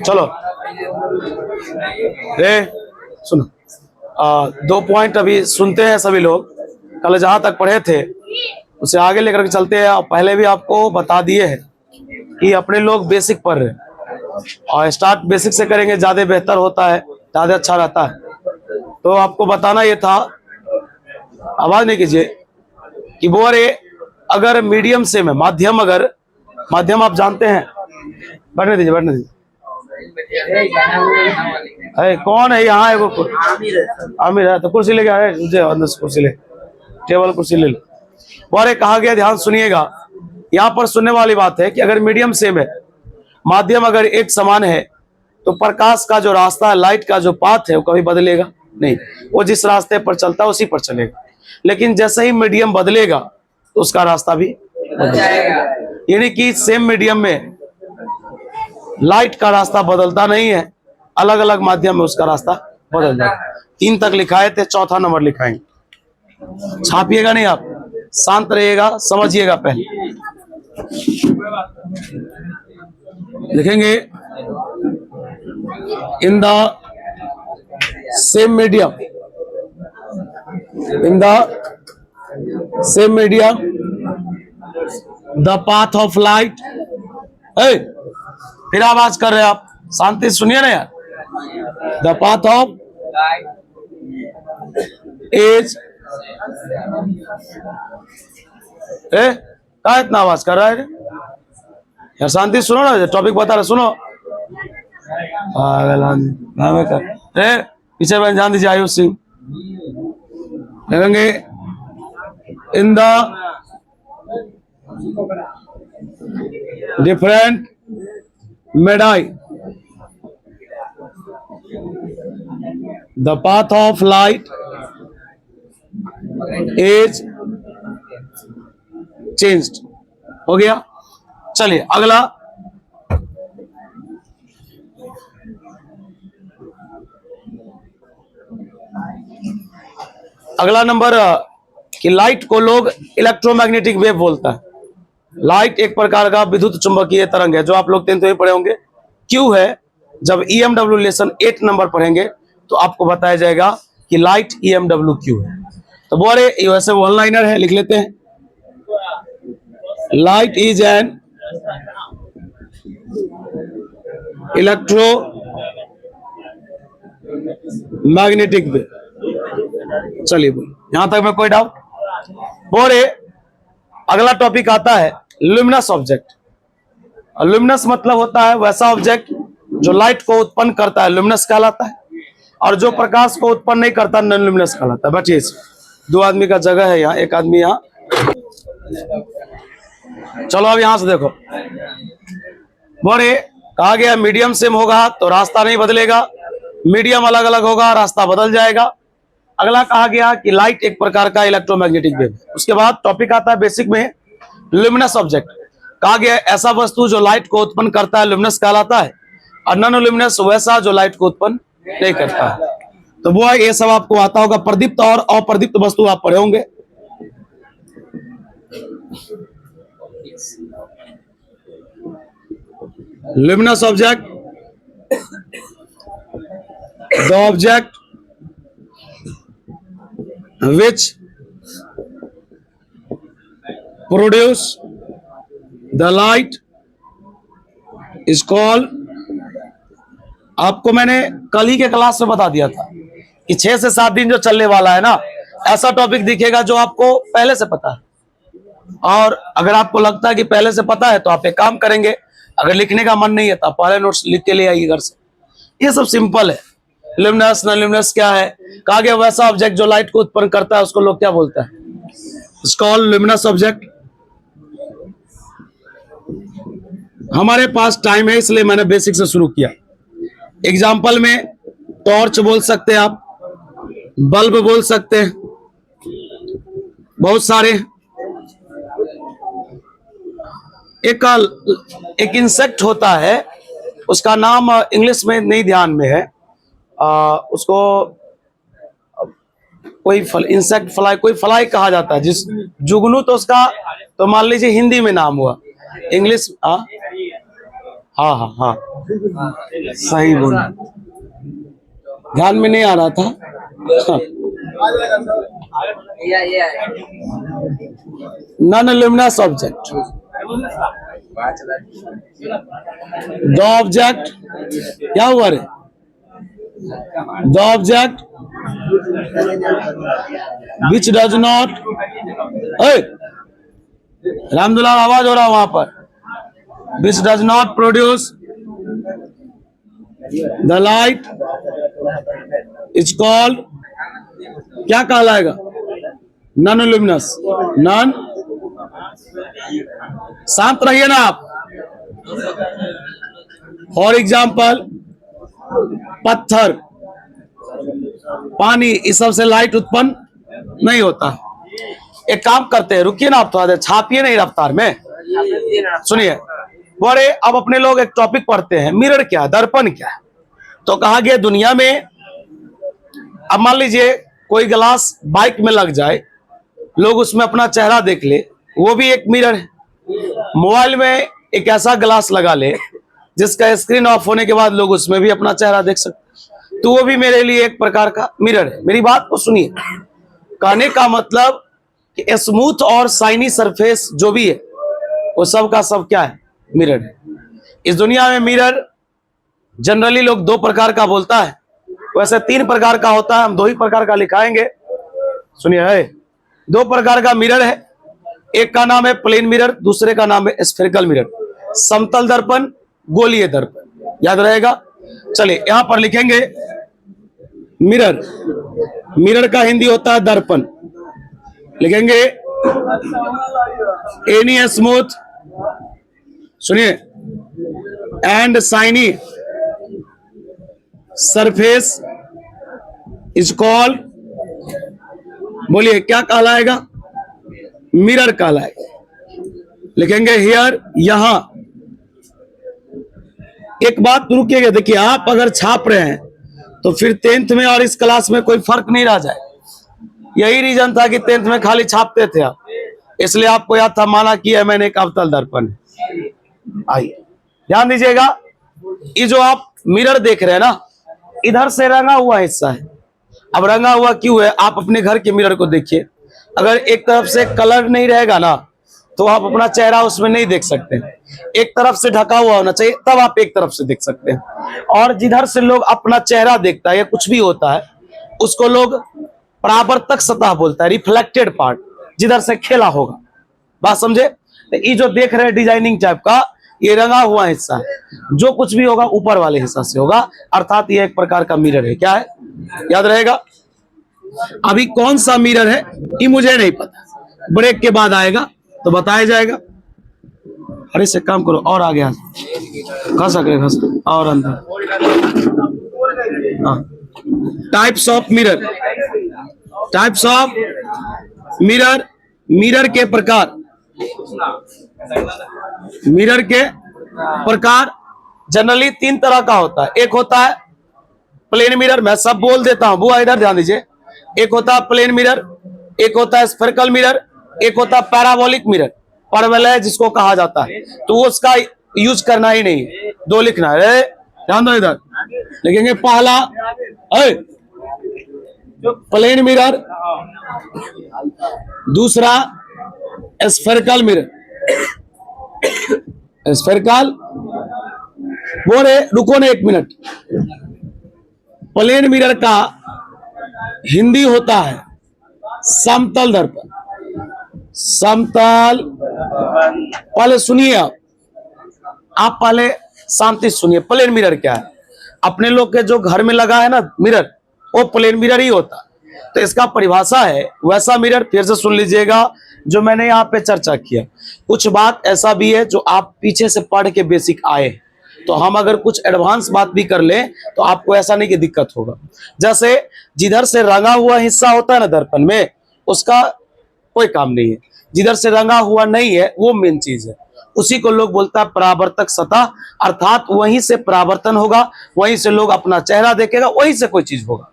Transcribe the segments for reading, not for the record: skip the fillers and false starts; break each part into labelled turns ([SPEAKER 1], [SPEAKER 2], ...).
[SPEAKER 1] चलो रे सुनो, दो पॉइंट अभी सुनते हैं सभी लोग। कल जहां तक पढ़े थे उसे आगे लेकर के चलते हैं। पहले भी आपको बता दिए हैं कि अपने लोग बेसिक पढ़ रहे हैं और स्टार्ट बेसिक से करेंगे, ज्यादा बेहतर होता है, ज्यादा अच्छा रहता है। तो आपको बताना ये था, आवाज नहीं कीजिए, कि वो अगर मीडियम से में माध्यम, अगर माध्यम आप जानते हैं, बैठने दीजिए बैठने दीजिए। अरे कौन है यहाँ? आमिर है तो कुर्सी लेके आए, अंदर से कुर्सी ले, टेबल कुर्सी ले लो। और कहा गया, ध्यान सुनिएगा, यहाँ पर सुनने वाली बात है कि अगर मीडियम सेम है, माध्यम अगर एक समान है, तो प्रकाश का जो रास्ता है, लाइट का जो पाथ है, वो कभी बदलेगा नहीं। वो जिस रास्ते पर चलता है उसी पर चलेगा। लेकिन जैसे ही मीडियम बदलेगा तो उसका रास्ता भी बदल जाएगा। यानी कि सेम मीडियम में लाइट का रास्ता बदलता नहीं है, अलग अलग माध्यम में उसका रास्ता बदल जाता है। 3 तक लिखाए थे, चौथा नंबर लिखाएंगे। छापिएगा नहीं, आप शांत रहिएगा, समझिएगा। पहले लिखेंगे, in the same medium, in the same medium the path of light. फिर आवाज कर रहे हैं आप, शांति सुनिए ना यार। द पाथ ऑफ इज क्या इतना आवाज कर रहा है यार? शांति सुनो ना, टॉपिक बता रहे, सुनो। पीछे बहन ध्यान दीजिए, आयुष सिंह लिखेंगे, in the different media the path of light is changed. हो गया? चलिए अगला, अगला नंबर कि लाइट को लोग इलेक्ट्रोमैग्नेटिक वेव बोलता है। लाइट एक प्रकार का विद्युत चुंबकीय तरंग है, जो आप लोग 10th में पढ़े होंगे। क्यों है? जब EMW लेसन 8 नंबर पढ़ेंगे तो आपको बताया जाएगा कि लाइट EMW क्यों है। तो बोले वैसे वन लाइनर है, लिख लेते हैं। Light is an electro magnetic wave. चलिए बोल, यहां तक में कोई डाउट? बोले अगला टॉपिक आता है ल्यूमिनस ऑब्जेक्ट। ल्यूमिनस मतलब होता है वैसा ऑब्जेक्ट जो लाइट को उत्पन्न करता है, ल्यूमिनस कहलाता है। और जो प्रकाश को उत्पन्न नहीं करता, नॉन ल्यूमिनस कहलाता है। बैठिए, 2 आदमी का जगह है यहाँ, एक आदमी यहाँ। चलो अब यहां से देखो, बोले कहा गया मीडियम सेम होगा तो रास्ता नहीं बदलेगा, मीडियम अलग अलग होगा रास्ता बदल जाएगा। अगला कहा गया कि लाइट एक प्रकार का इलेक्ट्रोमैग्नेटिक वेव। उसके बाद टॉपिक आता है बेसिक में ल्यूमिनस ऑब्जेक्ट। कहा गया ऐसा वस्तु जो लाइट को उत्पन्न करता है, ल्यूमिनस कहलाता है। और नॉन ल्यूमिनस वैसा जो लाइट को उत्पन्न नहीं करता है। तो वो ये सब आपको आता होगा। प्रदीप्त और अप्रदीप्त वस्तु आप पढ़े होंगे। Luminous object, the object which produce the light is called, आपको मैंने कल ही के क्लास में बता दिया था कि 6 से 7 दिन जो चलने वाला है ना, ऐसा टॉपिक दिखेगा जो आपको पहले से पता है। और अगर आपको लगता है कि पहले से पता है तो आप एक काम करेंगे, अगर लिखने का मन नहीं है तो आप पहले नोट्स लिख के ले आइए घर से। ये सब सिंपल है। ल्यूमिनस नॉन ल्यूमिनस क्या है? कहा गया वैसा ऑब्जेक्ट जो लाइट को उत्पन्न करता है उसको लोग क्या बोलता है? It's called luminous object. हमारे पास टाइम है इसलिए मैंने बेसिक से शुरू किया। एग्जाम्पल में टॉर्च बोल सकते हैं आप, बल्ब बोल सकते हैं, बहुत सारे। एक इंसेक्ट होता है, उसका नाम इंग्लिश में नहीं ध्यान में है, उसको कोई इंसेक्ट फ्लाई, कोई फ्लाई कहा जाता है। जिस जुगनू तो उसका तो मान लीजिए हिंदी में नाम हुआ, इंग्लिश हाँ हाँ हाँ, सही बोला, ध्यान में नहीं आ रहा था। हाँ। Non luminous object, the object क्या हुआ रे, the object which does not, Ramdulal आवाज हो रहा वहां पर, which does not produce the light is called, क्या कहलाएगा, नॉन ल्यूमिनस, नॉन, शांत रहिए ना आप। फॉर एग्जाम्पल पत्थर, पानी, इस सब से लाइट उत्पन्न नहीं होता। एक काम करते हैं, रुकिए ना आप थोड़ा देर, छापिए नहीं रफ्तार में, सुनिए। बड़े अब अपने लोग एक टॉपिक पढ़ते हैं, मिरर क्या है, दर्पण क्या है। तो कहा गया दुनिया में, अब मान लीजिए कोई ग्लास बाइक में लग जाए, लोग उसमें अपना चेहरा देख ले, वो भी एक मिरर है। मोबाइल में एक ऐसा ग्लास लगा ले जिसका स्क्रीन ऑफ होने के बाद लोग उसमें भी अपना चेहरा देख सकते, तो वो भी मेरे लिए एक प्रकार का मिरर है। मेरी बात को सुनिए, कहने का मतलब कि स्मूथ और शाइनी सरफेस जो भी है वो सब का सब क्या है, मिरर है। इस दुनिया में मिरर जनरली लोग दो प्रकार का बोलता है, वैसे तीन प्रकार का होता है, हम दो ही प्रकार का लिखाएंगे, सुनिए। है दो प्रकार का मिरर है, एक का नाम है प्लेन मिरर, दूसरे का नाम है स्फेरिकल मिरर, समतल दर्पण, गोलीय दर्पण, याद रहेगा। चलिए यहां पर लिखेंगे मिरर, मिरर का हिंदी होता है दर्पण, लिखेंगे एनी स्मूथ, सुनिए, and shiny surface is called, बोलिए क्या कहलाएगा, मिरर कहलाएगा। लिखेंगे हियर, यहां। एक बात रुकिएगा, देखिए आप अगर छाप रहे हैं तो फिर 10th में और इस क्लास में कोई फर्क नहीं रह जाए। यही रीजन था कि 10th में खाली छापते थे आप, इसलिए आपको याद था, माना किया मैंने एक अवतल दर्पण। आइए ध्यान दीजिएगा, ये जो आप मिरर देख रहे हैं ना, इधर से रंगा हुआ हिस्सा है। अब रंगा हुआ क्यों है, आप अपने घर के मिरर को देखिए, अगर एक तरफ से कलर नहीं रहेगा ना तो आप अपना चेहरा उसमें नहीं देख सकते। एक तरफ से ढका हुआ होना चाहिए, तब आप एक तरफ से देख सकते हैं। और जिधर से लोग अपना चेहरा देखता है या कुछ भी होता है, उसको लोग परावर्तक सतह बोलता है, रिफ्लेक्टेड पार्ट, जिधर से खेला होगा। बात समझे। तो ये जो देख रहे हैं डिजाइनिंग टाइप का, ये रंगा हुआ हिस्सा है, जो कुछ भी होगा ऊपर वाले हिस्सा से होगा, अर्थात ये एक प्रकार का मिरर है। क्या है, याद रहेगा। अभी कौन सा मिरर है ये मुझे नहीं पता, ब्रेक के बाद आएगा तो बताया जाएगा। अरे से काम करो और आगे आ, खस और अंदर। Types of mirror, types of mirror, mirror के प्रकार, मिरर के प्रकार जनरली तीन तरह का होता है। एक होता है प्लेन मिरर, मैं सब बोल देता हूं, बुआ इधर ध्यान दीजिए। एक होता है प्लेन मिरर, एक होता है स्फेरिकल मिरर, एक होता है पैराबोलिक मिरर, परवलय जिसको कहा जाता है, तो वो उसका यूज करना ही नहीं है, दो लिखना है, ध्यान दो। इधर लिखेंगे पहला प्लेन मिरर, दूसरा स्फेरिकल मिरर। स्फेरिकल बोले, रुको ना एक मिनट, प्लेन मिरर का हिंदी होता है समतल दर्पण, समतल। पहले सुनिए, आप पहले शांति सुनिए। प्लेन मिरर क्या है, अपने लोग के जो घर में लगा है ना मिरर, वो प्लेन मिरर ही होता है। तो इसका परिभाषा है वैसा मिरर, फिर से सुन लीजिएगा जो मैंने यहाँ पे चर्चा किया। कुछ बात ऐसा भी है जो आप पीछे से पढ़ के बेसिक आए, तो हम अगर कुछ एडवांस बात भी कर लें तो आपको ऐसा नहीं कि दिक्कत होगा। जैसे जिधर से रंगा हुआ हिस्सा होता है ना दर्पण में, उसका कोई काम नहीं है, जिधर से रंगा हुआ नहीं है वो मेन चीज है, उसी को लोग बोलता है परावर्तक सतह, अर्थात वहीं से परावर्तन होगा, वहीं से लोग अपना चेहरा देखेगा, वहीं से कोई चीज होगा।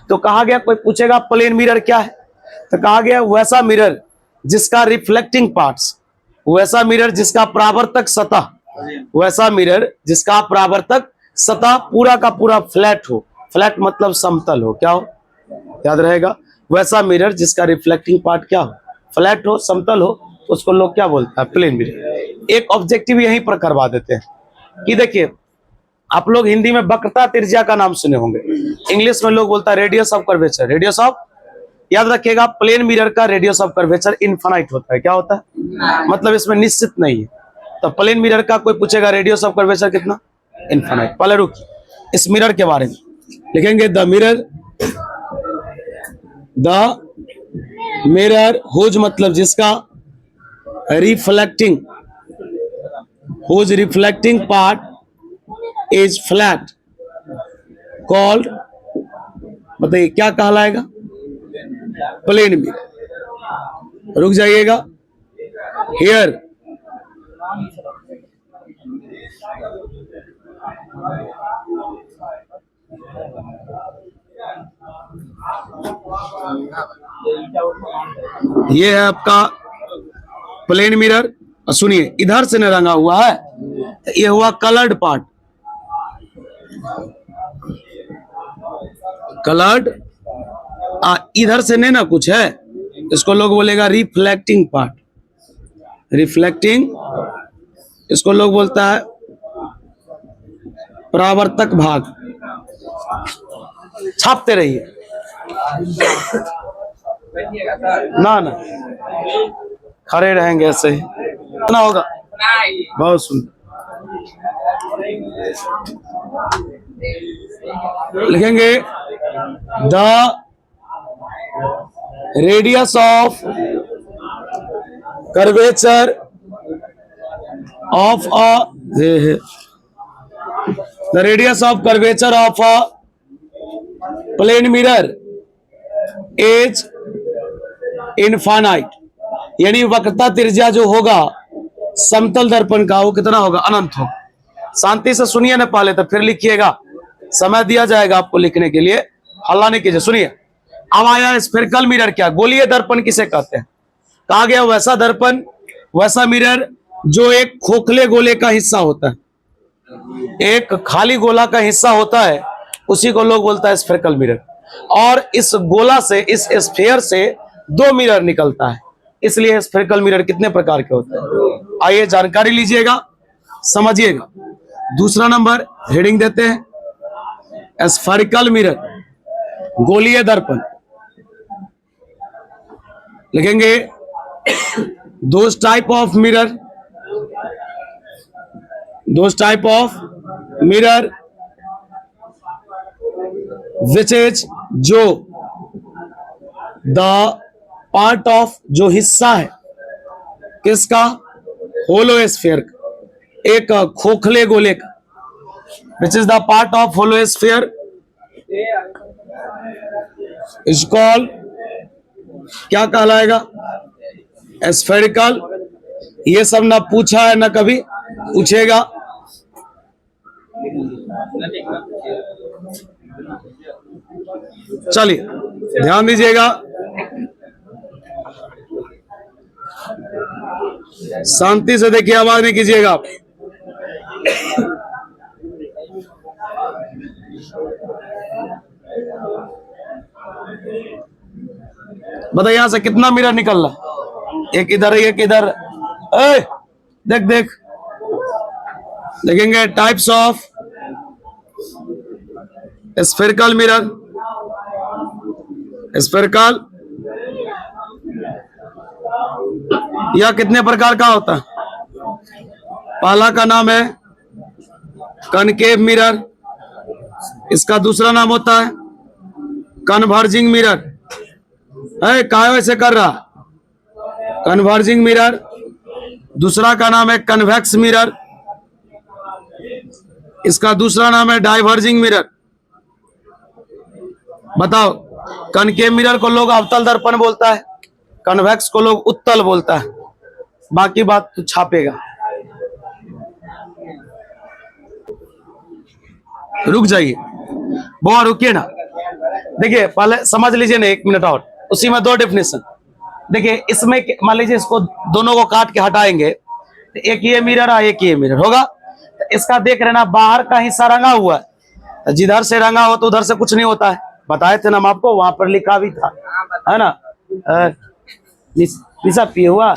[SPEAKER 1] तो कहा गया, कोई पूछेगा प्लेन मिरर क्या है, तो कहा गया वैसा मिरर जिसका रिफ्लेक्टिंग पार्ट्स, वैसा मिरर जिसका परावर्तक सतह वैसा मिरर जिसका परावर्तक सतह पूरा का पूरा फ्लैट हो, फ्लैट मतलब समतल हो, क्या हो, याद रहेगा, वैसा मिरर जिसका रिफ्लेक्टिंग पार्ट क्या हो, फ्लैट हो, समतल हो, उसको लोग क्या बोलते हैं, प्लेन मिरर। एक ऑब्जेक्टिव यहीं पर करवा देते हैं कि देखिए, आप लोग हिंदी में वक्रता त्रिज्या का नाम सुने होंगे, इंग्लिश में लोग बोलता है radius of curvature, radius of, याद रखिएगा प्लेन मिरर का रेडियस ऑफ कर्वेचर इनफाइनाइट होता है, क्या होता है, मतलब इसमें निश्चित नहीं है। तो प्लेन मिरर का कोई पूछेगा रेडियस ऑफ कर्वेचर कितना, इनफाइनाइट। पहले रुकिए, इस मिरर के बारे में लिखेंगे, द मिरर हुज मतलब जिसका reflecting, whose reflecting part is flat called, बताइए क्या कहलाएगा, प्लेन मिरर। रुक जाइएगा, हियर ये है आपका प्लेन मिरर। सुनिए, इधर से न रंगा हुआ है, ये हुआ कलर्ड पार्ट, कलर्ड, इधर से नहीं ना कुछ है, इसको लोग बोलेगा रिफ्लेक्टिंग पार्ट, रिफ्लेक्टिंग, इसको लोग बोलता है परावर्तक भाग। छापते रहिए ना खड़े रहेंगे ऐसे ही ना होगा, बहुत सुंदर। लिखेंगे the radius of curvature of the radius of curvature of a plane mirror is infinite, यानी वक्रता त्रिज्या जो होगा समतल दर्पण का वो कितना होगा, अनंत होगा। शांति से सुनिए ना पहले, तो फिर लिखिएगा, समय दिया जाएगा आपको लिखने के लिए, हल्ला नहीं कीजिए। सुनिए, अब आया स्फेरिकल मिरर, क्या गोलीय दर्पण किसे कहते हैं, कहा गया वैसा दर्पण, वैसा मिरर जो एक खोखले गोले का हिस्सा होता है, एक खाली गोला का हिस्सा होता है, उसी को लोग बोलता है स्फेरिकल मिरर। और इस गोला से, इस स्फीयर से दो मिरर निकलता है, इसलिए स्फेरिकल मिरर कितने प्रकार के होते हैं, आइए जानकारी लीजिएगा, समझिएगा। दूसरा नंबर हेडिंग देते हैं स्फेरिकल मिरर, गोलीय दर्पण। लिखेंगे those type of mirror, those type of mirror which is, जो द पार्ट ऑफ, जो हिस्सा है किसका, होलो स्फीयर, एक खोखले गोले का, which is the part of hollow sphere is called, क्या कहलाएगा, स्फेरिकल। ये सब ना पूछा है ना कभी पूछेगा। चलिए ध्यान दीजिएगा, शांति से देखिए, आवाज नहीं कीजिएगा आप। बताइए यहां से कितना मिरर निकल रहा, एक इधर एक इधर, देख देख। देखेंगे types of spherical mirror, spherical यह कितने प्रकार का होता है, पहला का नाम है कनकेव मिरर, इसका दूसरा नाम होता है कन्वर्जिंग मिरर, है काहे वैसे कर रहा, कन्वर्जिंग मिरर। दूसरा का नाम है कन्वेक्स मिरर, इसका दूसरा नाम है डाइवर्जिंग मिरर। बताओ, कनकेव मिरर को लोग अवतल दर्पण बोलता है, कन्वेक्स को लोग उत्तल बोलता है, बाकी बात तो छापेगा। रुक जाइए, बहुत रुकिए ना, देखिए पहले समझ लीजिए ना, एक मिनट और, उसी में दो डेफिनेशन। देखिए इसमें मान लीजिए इसको दोनों को काट के हटाएंगे तो एक ये मिरर है, एक ये मिरर होगा। तो इसका देख रहे ना, बाहर का हिस्सा रंगा हुआ है, तो जिधर से रंगा हो तो उधर से कुछ नहीं होता है, बताए थे ना हम आपको, वहां पर लिखा भी था, है ना। निशा पिए हुआ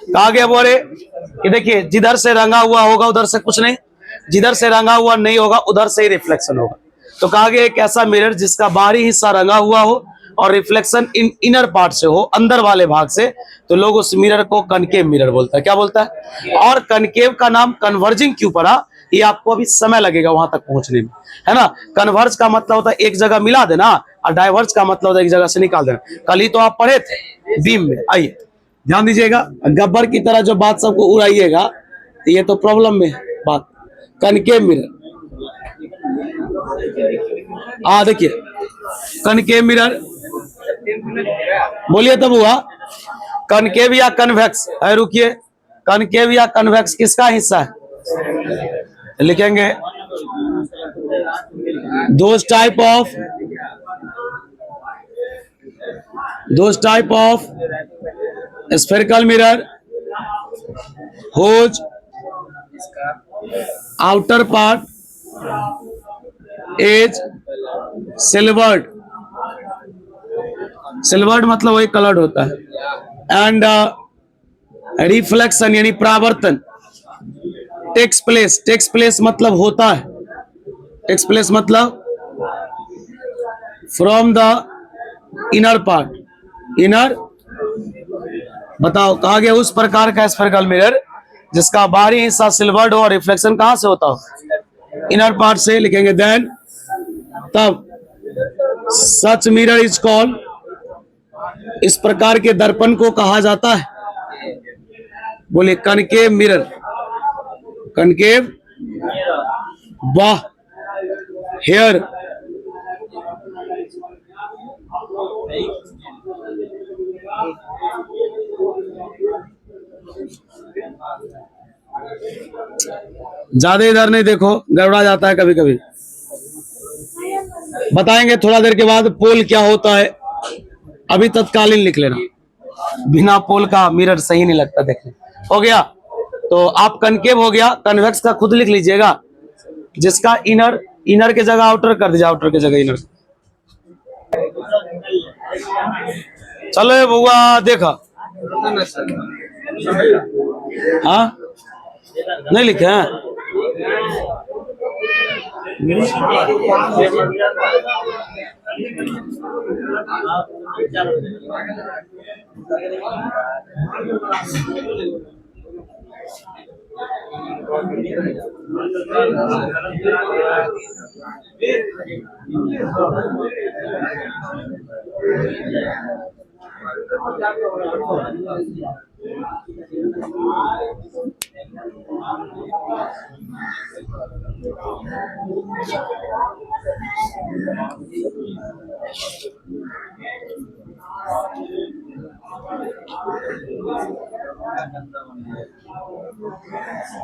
[SPEAKER 1] कहा गया बोले कि देखिए जिधर से रंगा हुआ होगा उधर से कुछ नहीं, जिधर से रंगा हुआ नहीं होगा उधर से ही रिफ्लेक्शन होगा। तो कहा गया एक ऐसा मिरर जिसका बाहरी हिस्सा रंगा हुआ हो और रिफ्लेक्शन इनर पार्ट से हो, अंदर वाले भाग से, तो लोग उस मिरर को कनकेव मिरर बोलता है। क्या बोलता है? और कनकेव का नाम कन्वर्जिंग क्यों पड़ा, ये आपको अभी समय लगेगा वहां तक पहुंचने में, है ना। कन्वर्ज का मतलब होता है एक जगह मिला देना, और डाइवर्ज का मतलब होता है एक जगह से निकाल देना। कल ही तो आप पढ़े थे बीम में। आइए ध्यान दीजिएगा, गब्बर की तरह जो बात सबको उड़ाइएगा तो ये तो प्रॉब्लम में बात। कनकेव मिरर, देखिए कनकेव मिरर बोलिए तब हुआ। कनकेव या कन्वेक्स है, रुकिए, कनकेव या कन्वेक्स किसका हिस्सा है? लिखेंगे those type of spherical mirror whose outer part is silvered मतलब वही कलर्ड होता है, एंड रिफ्लेक्शन यानी परावर्तन टेक्स प्लेस मतलब होता है, टेक्स प्लेस मतलब from the inner part, inner, बताओ कहा गया उस प्रकार का स्फेरिकल मिरर जिसका बाहरी हिस्सा सिल्वर्ड हो और रिफ्लेक्शन कहां से होता हो? इनर पार्ट से। लिखेंगे देन, तब सच मिरर इज कॉल्ड, इस प्रकार के दर्पण को कहा जाता है, बोले कनकेव मिरर, कनकेव। वाह, हेयर ज्यादा इधर नहीं देखो, गड़बड़ा जाता है कभी कभी। बताएंगे थोड़ा देर के बाद पोल क्या होता है, अभी तत्कालीन लिख लेना, बिना पोल का मिरर सही नहीं लगता देखने। हो गया, तो आप कनकेव हो गया, कन्वेक्स का खुद लिख लीजिएगा, जिसका इनर के जगह आउटर कर दीजिए, आउटर के जगह इनर। चलो बुआ देखा, हाँ नहीं लिखे हैं।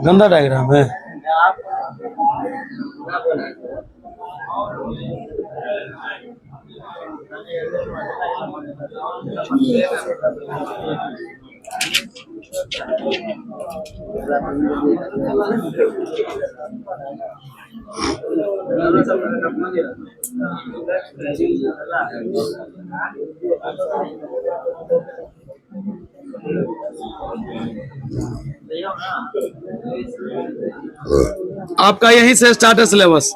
[SPEAKER 1] गंदा डायग्राम है। आपका यहीं से स्टार्ट है सिलेबस,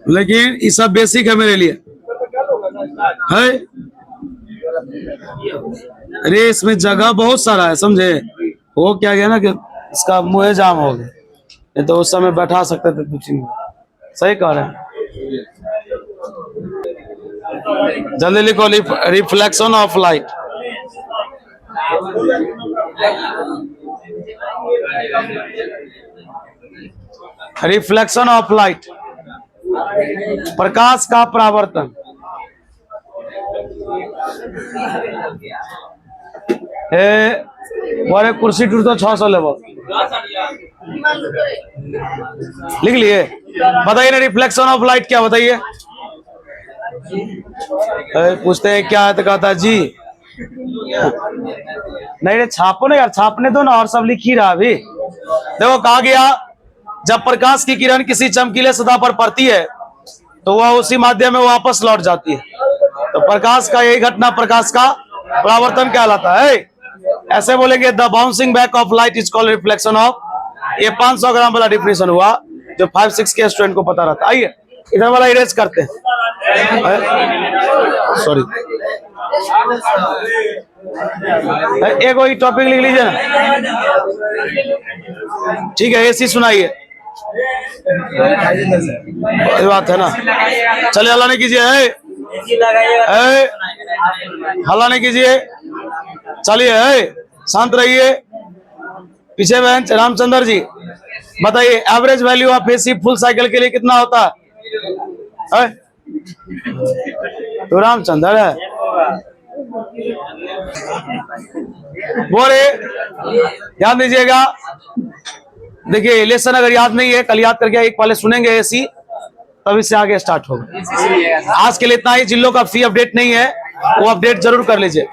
[SPEAKER 1] लेकिन ये सब बेसिक है मेरे लिए है। अरे इसमें जगह बहुत सारा है, समझे। वो क्या गया ना कि इसका मुँह जाम हो गया, नहीं तो उस समय बैठा सकते थे कुछ नहीं। सही कह रहे हैं, जल्दी लिखो, reflection of light. Reflection of light, प्रकाश का परावर्तन। वारे कुर्सी टूट तो 600 लेवो लिख लिए। बताइए ना रिफ्लेक्शन ऑफ लाइट क्या, बताइए। पूछते हैं क्या है तो कहता है जी नहीं रे छापो ना यार, छापने दो ना, और सब लिख ही रहा अभी। देखो कहा गया, जब प्रकाश की किरण किसी चमकीले सतह पर पड़ती है तो वह उसी माध्यम में वापस लौट जाती है। तो प्रकाश का यही घटना प्रकाश का परावर्तन कहलाता है। ऐसे बोलेंगे the bouncing back of light is called reflection of. ये 500 ग्राम वाला डिफिनेशन हुआ जो 5-6 के स्टूडेंट को पता रहता है। आइए इधर वाला इरेज करते हैं, सॉरी एक वही टॉपिक लिख लीजिए ना, ठीक है। एसी सुनाइए, बात है ना। चलिए हल्ला नहीं कीजिए, हल्ला नहीं कीजिए, चलिए शांत रहिए। पीछे बेंच रामचंद्र जी बताइए, average value of AC full cycle के लिए कितना होता है? तो रामचंद्र है बोले, याद दीजिएगा। देखिए लेसन अगर याद नहीं है, कल याद करके एक पहले सुनेंगे एसी, तब इससे आगे स्टार्ट होगा। आज के लिए इतना ही। जिन लोग का फी अपडेट नहीं है वो अपडेट जरूर कर लीजिए।